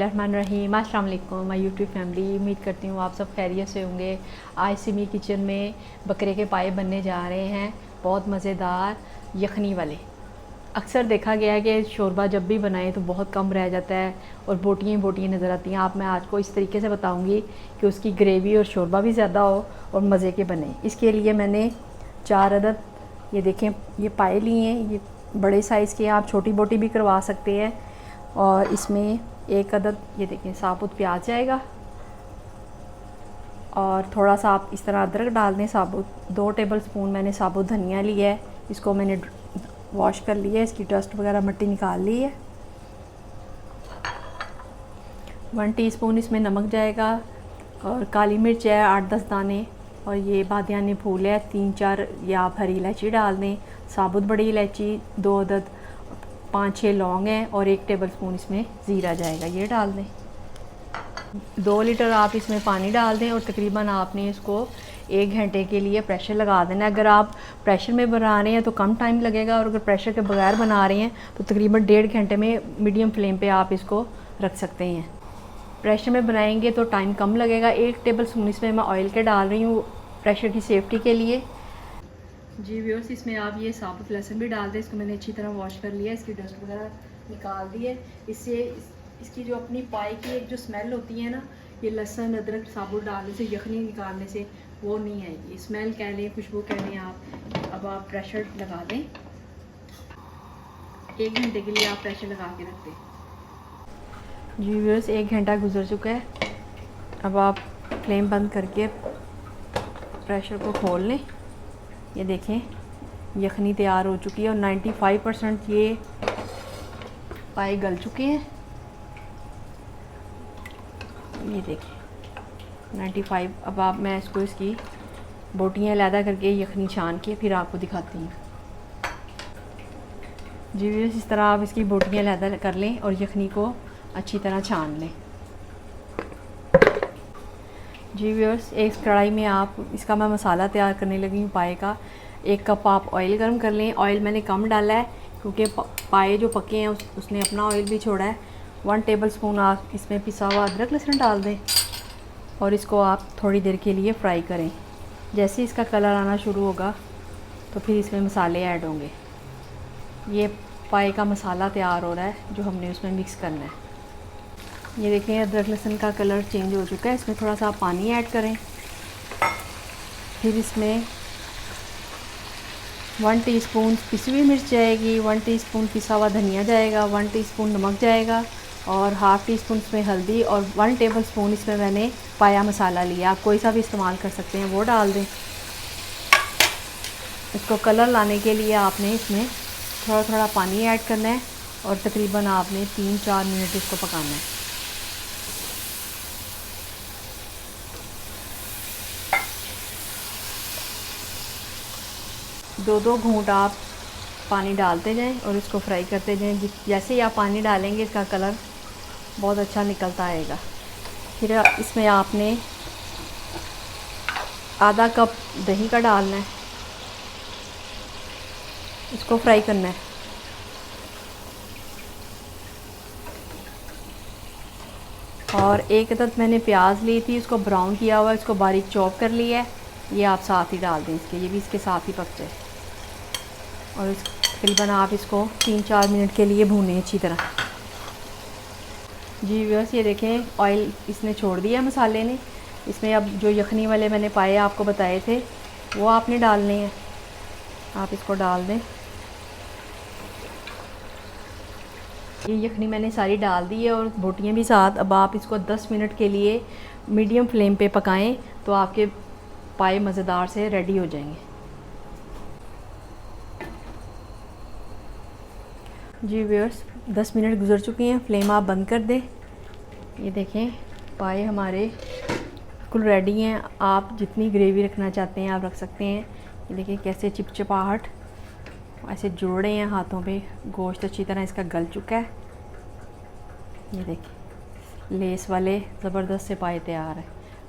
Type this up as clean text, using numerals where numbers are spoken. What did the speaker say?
बिस्मिल्लाहिर्रहमानिर्रहीम। अस्सलाम वालेकुम माय यूट्यूब फैमिली। उम्मीद करती हूँ आप सब खैरियत से होंगे। आज सिमी किचन में बकरे के पाए बनने जा रहे हैं, बहुत मज़ेदार यखनी वाले। अक्सर देखा गया है कि शोरबा जब भी बनाएं तो बहुत कम रह जाता है और बोटियाँ बोटियाँ नज़र आती हैं। आप मैं आज को इस तरीके से बताऊँगी कि उसकी ग्रेवी और शोरबा भी ज़्यादा हो और मज़े के बने। इसके लिए मैंने 4 अदद ये देखें ये पाए लिए हैं। ये बड़े साइज़ के, आप छोटी बोटी भी करवा सकते हैं। और इसमें 1 अदद ये देखें साबुत प्याज जाएगा और थोड़ा सा आप इस तरह अदरक डाल दें साबुत। 2 टेबलस्पून मैंने साबुत धनिया लिया है, इसको मैंने वॉश कर लिया है, इसकी डस्ट वगैरह मिट्टी निकाल ली है। 1 टीस्पून इसमें नमक जाएगा और काली मिर्च है 8-10 दाने, और ये बादियानी फूल है 3-4, या आप हरी इलायची डाल दें, साबुत बड़ी इलायची 2 अदद, 5-6 लौंग हैं और 1 टेबलस्पून इसमें ज़ीरा जाएगा, ये डाल दें। 2 लीटर आप इसमें पानी डाल दें और तकरीबन आपने इसको 1 घंटे के लिए प्रेशर लगा देना। अगर आप प्रेशर में बना रहे हैं तो कम टाइम लगेगा, और अगर प्रेशर के बगैर बना रहे हैं तो तकरीबन 1.5 घंटे में मीडियम फ्लेम पे आप इसको रख सकते हैं। प्रेशर में बनाएंगे तो टाइम कम लगेगा। 1 टेबलस्पून इसमें मैं ऑयल के डाल रही हूँ प्रेशर की सेफ्टी के लिए। जी व्यूअर्स, इसमें आप ये साबुत लहसुन भी डाल दें, इसको मैंने अच्छी तरह वॉश कर लिया है, इसकी डस्ट वगैरह निकाल दी है। इससे इसकी जो अपनी पाई की एक जो स्मेल होती है ना, ये लहसुन अदरक साबुत डालने से, यखनी निकालने से वो नहीं आएगी। स्मेल कह लें, खुशबू कह लें आप। अब आप प्रेशर लगा दें, 1 घंटे के लिए आप प्रेशर लगा के रख दें। जी व्यूअर्स, 1 घंटा गुजर चुका है। अब आप फ्लेम बंद करके प्रेशर को खोल लें। ये देखें यखनी तैयार हो चुकी है और 95% ये पाए गल चुके हैं। ये देखें 95। अब आप मैं इसको इसकी बोटियाँ अलहदा करके यखनी छान के फिर आपको दिखाती हूँ। जी व्यूअर्स, इस तरह आप इसकी बोटियाँ अलहदा कर लें और यखनी को अच्छी तरह छान लें। जी व्यूअर्स, एक कढ़ाई में आप इसका मैं मसाला तैयार करने लगी हूँ पाए का। 1 कप आप ऑयल गर्म कर लें। ऑयल मैंने कम डाला है क्योंकि पाए जो पके हैं उसने अपना ऑयल भी छोड़ा है। 1 टेबलस्पून आप इसमें पिसा हुआ अदरक लहसुन डाल दें और इसको आप थोड़ी देर के लिए फ्राई करें। जैसे इसका कलर आना शुरू होगा तो फिर इसमें मसाले ऐड होंगे। ये पाए का मसाला तैयार हो रहा है जो हमने उसमें मिक्स करना है। ये देखें अदरक लहसुन का कलर चेंज हो चुका है। इसमें थोड़ा सा पानी ऐड करें। फिर इसमें 1 टीस्पून पिसी हुई मिर्च जाएगी, 1 टीस्पून पिसा हुआ धनिया जाएगा, 1 टीस्पून नमक जाएगा और ½ टीस्पून इसमें हल्दी, और 1 टेबलस्पून इसमें मैंने पाया मसाला लिया। आप कोई सा भी इस्तेमाल कर सकते हैं, वो डाल दें। इसको कलर लाने के लिए आपने इसमें थोड़ा थोड़ा पानी ऐड करना है और तकरीबन आपने 3-4 मिनट इसको पकाना है। 2-2 घूंट आप पानी डालते जाएं और इसको फ्राई करते जाएं। जैसे ही आप पानी डालेंगे इसका कलर बहुत अच्छा निकलता आएगा। फिर इसमें आपने आधा कप दही का डालना है, इसको फ्राई करना है। और 1 अदद मैंने प्याज ली थी, इसको ब्राउन किया हुआ, इसको बारीक चॉप कर लिया है। ये आप साथ ही डाल दें इसके, ये भी इसके साथ ही पक जाए। और इस तकरीबन आप इसको 3-4 मिनट के लिए भूनें अच्छी तरह। जी व्यूअर्स, ये देखें ऑयल इसने छोड़ दिया मसाले ने। इसमें अब जो यखनी वाले मैंने पाए आपको बताए थे वो आपने डालने हैं। आप इसको डाल दें। ये यखनी मैंने सारी डाल दी है और बोटियाँ भी साथ। अब आप इसको 10 मिनट के लिए मीडियम फ्लेम पे पकाएं तो आपके पाए मज़ेदार से रेडी हो जाएंगे। जी व्यूअर्स, 10 मिनट गुजर चुके हैं। फ्लेम आप बंद कर दें। ये देखें पाए हमारे बिल्कुल रेडी हैं। आप जितनी ग्रेवी रखना चाहते हैं आप रख सकते हैं। ये देखें कैसे चिपचिपाहट ऐसे जुड़ रहे हैं हाथों पे। गोश्त अच्छी तरह इसका गल चुका है। ये देखें लेस वाले ज़बरदस्त से पाए तैयार है।